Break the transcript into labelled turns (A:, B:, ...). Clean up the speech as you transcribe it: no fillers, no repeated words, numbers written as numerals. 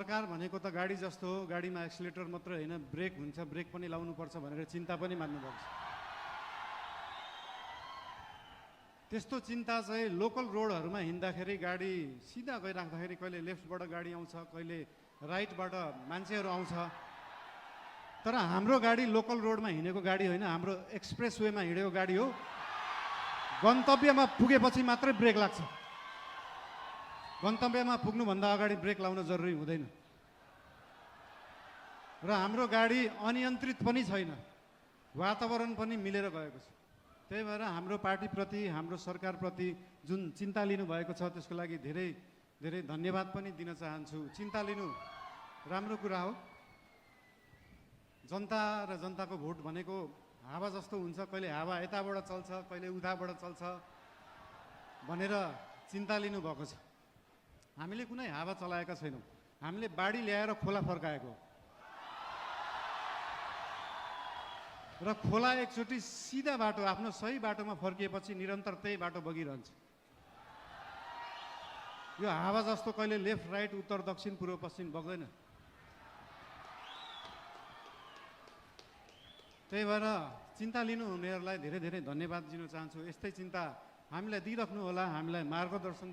A: सरकार भनेको त गाडी जस्तो हो, गाडीमा एक्सिलेटर मात्र होइन ब्रेक हुन्छ, ब्रेक पनि लाउनुपर्छ भनेर चिन्ता पनि मान्नुभएको छ। त्यस्तो चिन्ता चाहिँ लोकल रोडहरूमा हिँड्दाखेरि गाडी सिधा गइराख्दाखेरि कहिले लेफ्टबाट गाडी आउँछ, कहिले राइटबाट मान्छेहरू आउँछ। तर हाम्रो गाडी लोकल रोडमा हिँडेको गाडी होइन, हाम्रो एक्सप्रेस वेमा हिँडेको गाडी हो। गन्तव्यमा पुगेपछि मात्रै ब्रेक लाग्छ, गन्तव्यमा पुग्नुभन्दा अगाडि ब्रेक लाउन जरुरी हुँदैन। र हाम्रो गाडी अनियन्त्रित पनि छैन, वातावरण पनि मिलेर गएको छ। त्यही भएर हाम्रो पार्टीप्रति, हाम्रो सरकारप्रति जुन चिन्ता लिनुभएको छ त्यसको लागि धेरै धेरै धन्यवाद पनि दिन चाहन्छु। चिन्ता लिनु राम्रो कुरा हो। जनता र जनताको भोट भनेको हावा जस्तो हुन्छ, कहिले हावा यताबाट चल्छ, कहिले उताबाट चल्छ भनेर चिन्ता लिनुभएको छ। हामीले कुनै हावा चलाएका छैनौँ, हामीले बाढी ल्याएर खोला फर्काएको र खोला एकचोटि सिधा बाटो, आफ्नो सही बाटोमा फर्किएपछि निरन्तर त्यही बाटो बगिरहन्छ। यो हावा जस्तो कहिले लेफ्ट राइट उत्तर दक्षिण पूर्व पश्चिम बग्दैन। त्यही भएर चिन्ता लिनु हुनेहरूलाई धेरै धेरै धन्यवाद दिन चाहन्छु। यस्तै चिन्ता हामीलाई दिइराख्नु होला, हामीलाई मार्गदर्शन